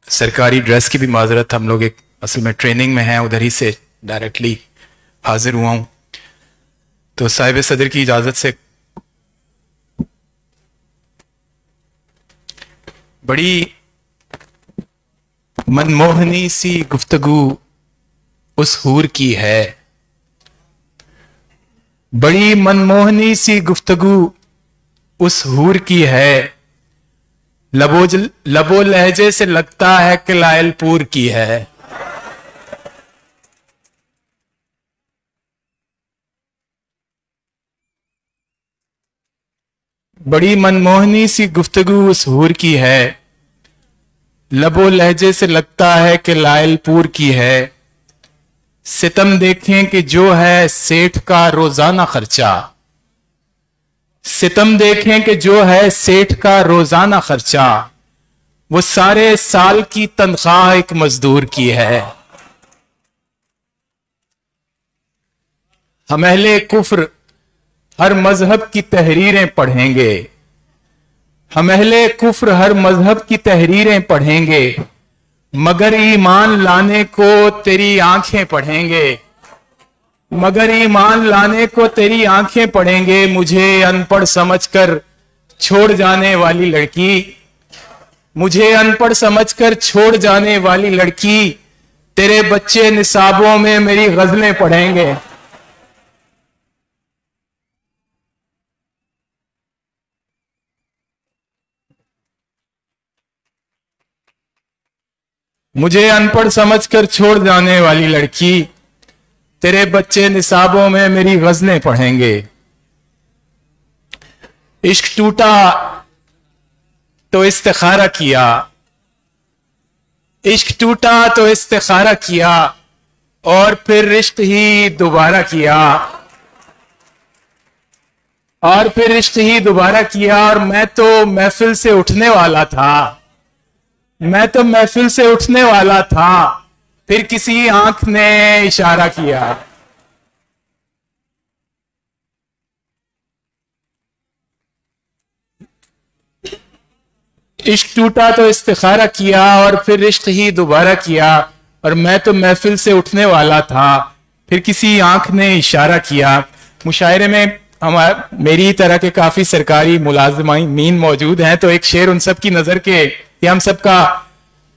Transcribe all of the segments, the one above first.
सरकारी ड्रेस की भी माजरत, हम लोग एक असल में ट्रेनिंग में हैं, उधर ही से डायरेक्टली हाजिर हुआ हूं। तो साहिब सदर की इजाजत से बड़ी मनमोहनी सी गुफ्तगू उस हूर की है, बड़ी मनमोहनी सी गुफ्तगू उस हूर की है, लबो लहजे से लगता है कि लायलपुर की है। बड़ी मनमोहनी सी गुफ्तगू उस हूर की है, लबो लहजे से लगता है कि लायलपुर की है। सितम देखें कि जो है सेठ का रोजाना खर्चा, सितम देखें कि जो है सेठ का रोजाना खर्चा, वो सारे साल की तनख्वाह एक मजदूर की है। हम अहले कुफ्र हर मजहब की तहरीरें पढ़ेंगे, हम अहले कुफ्र हर मजहब की तहरीरें पढ़ेंगे, मगर ईमान लाने को तेरी आंखें पढ़ेंगे, मगर ईमान लाने को तेरी आंखें पढ़ेंगे। मुझे अनपढ़ समझकर छोड़ जाने वाली लड़की, मुझे अनपढ़ समझकर छोड़ जाने वाली लड़की, तेरे बच्चे निसाबों में मेरी गजलें पढ़ेंगे। मुझे अनपढ़ समझकर छोड़ जाने वाली लड़की, तेरे बच्चे निसाबों में मेरी गजलें पढ़ेंगे। इश्क टूटा तो इस्तिखारा किया, इश्क टूटा तो इस्तिखारा किया, और फिर इश्क ही दोबारा किया, और फिर इश्क ही दोबारा किया। और मैं तो महफिल से उठने वाला था, मैं तो महफिल से उठने वाला था, फिर किसी आंख ने इशारा किया। इश्क टूटा तो इस्तिखारा किया, और फिर इश्क ही दोबारा किया। और मैं तो महफिल से उठने वाला था, फिर किसी आंख ने इशारा किया। मुशायरे में मेरी तरह के काफी सरकारी मुलाजिमीन मौजूद हैं, तो एक शेर उन सब की नजर के, ये हम सब का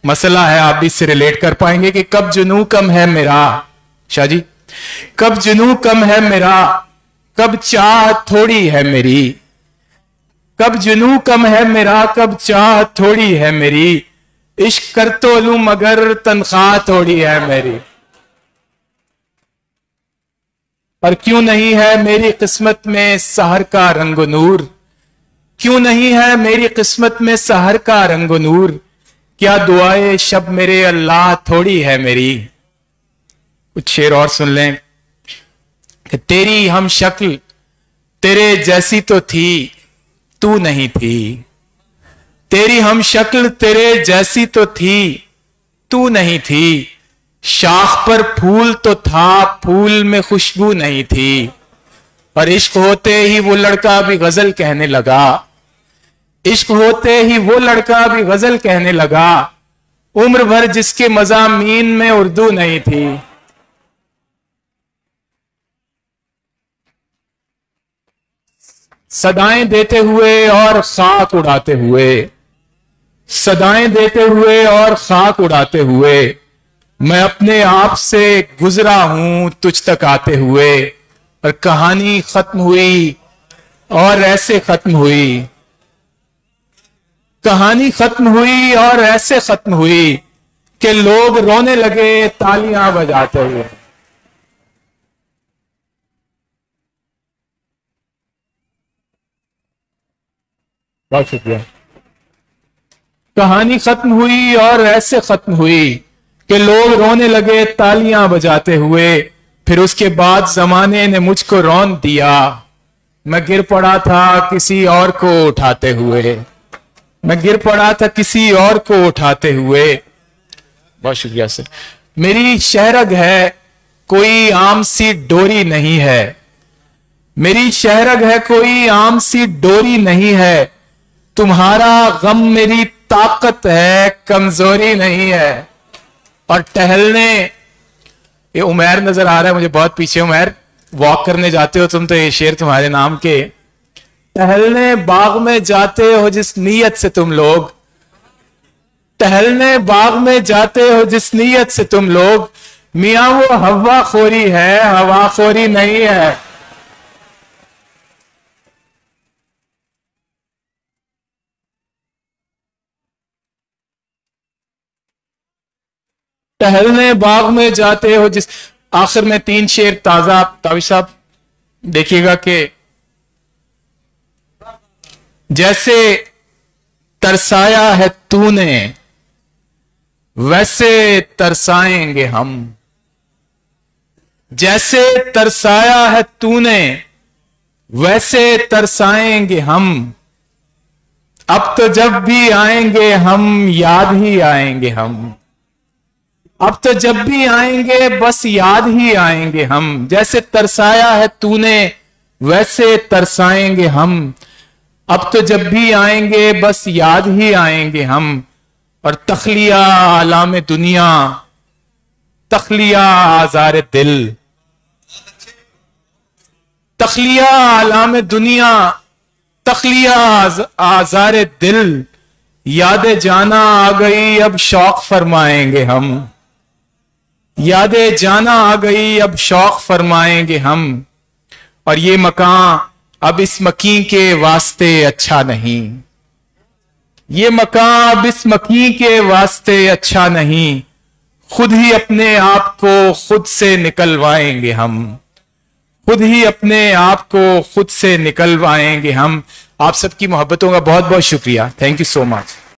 मसला है, आप भी इससे रिलेट कर पाएंगे कि कब जुनू कम है मेरा, शाह जी, कब जुनू कम है मेरा, कब चाह थोड़ी है मेरी, कब जुनू कम है मेरा, कब चाह थोड़ी है मेरी, इश्क कर तो लूं मगर तनख्वाह थोड़ी है मेरी। और क्यों नहीं है मेरी किस्मत में सहर का रंग नूर, क्यों नहीं है मेरी किस्मत में सहर का रंग नूर, क्या दुआए शब मेरे अल्लाह थोड़ी है मेरी। कुछ शेर और सुन लें कि तेरी हम शक्ल तेरे जैसी तो थी, तू नहीं थी, तेरी हम शक्ल तेरे जैसी तो थी, तू नहीं थी, शाख पर फूल तो था, फूल में खुशबू नहीं थी। और इश्क होते ही वो लड़का भी गजल कहने लगा, इश्क होते ही वो लड़का भी गजल कहने लगा, उम्र भर जिसके मज़ामीन में उर्दू नहीं थी। सदाएं देते हुए और खाक उड़ाते हुए, सदाएं देते हुए और खाक उड़ाते हुए, मैं अपने आप से गुजरा हूं तुझ तक आते हुए। और कहानी खत्म हुई और ऐसे खत्म हुई, कहानी खत्म हुई और ऐसे खत्म हुई कि लोग रोने लगे तालियां बजाते हुए। बहुत शुक्रिया। कहानी खत्म हुई और ऐसे खत्म हुई कि लोग रोने लगे तालियां बजाते हुए। फिर उसके बाद जमाने ने मुझको रौन दिया, मैं गिर पड़ा था किसी और को उठाते हुए, मैं गिर पड़ा था किसी और को उठाते हुए। बहुत शुक्रिया सर। मेरी शहरग है कोई आम सी डोरी नहीं है, मेरी शहरग है कोई आम सी डोरी नहीं है, तुम्हारा गम मेरी ताकत है, कमजोरी नहीं है। और टहलने, ये उमैर नजर आ रहा है मुझे बहुत पीछे, उमैर वॉक करने जाते हो तुम तो ये शेर तुम्हारे नाम के। टहलने बाग में जाते हो जिस नीयत से तुम लोग, टहलने बाग में जाते हो जिस नीयत से तुम लोग, मियां वो हवा खोरी है, हवा खोरी नहीं है। टहलने बाग में जाते हो जिस, आखिर में 3 शेर ताजा तावी साहब देखिएगा कि जैसे तरसाया है तूने वैसे तरसाएंगे हम, जैसे तरसाया है तूने वैसे तरसाएंगे हम। अब तो जब भी आएंगे हम याद ही आएंगे हम, अब तो जब भी आएंगे बस याद ही आएंगे हम। जैसे तरसाया है तूने वैसे तरसाएंगे हम, अब तो जब भी आएंगे बस याद ही आएंगे हम। और तखलिया आलाम दुनिया, तखलिया आज़ार दिल, तखलिया आलाम दुनिया, तखलिया आज़ार दिल। यादें जाना आ गई अब शौक फरमाएंगे हम, यादें जाना आ गई अब शौक फरमाएंगे हम। और ये मकान अब इस मकीन के वास्ते अच्छा नहीं, ये मकान अब इस मकीन के वास्ते अच्छा नहीं। खुद ही अपने आप को खुद से निकलवाएंगे हम, खुद ही अपने आप को खुद से निकलवाएंगे हम। आप सबकी मोहब्बतों का बहुत बहुत शुक्रिया। Thank you so much.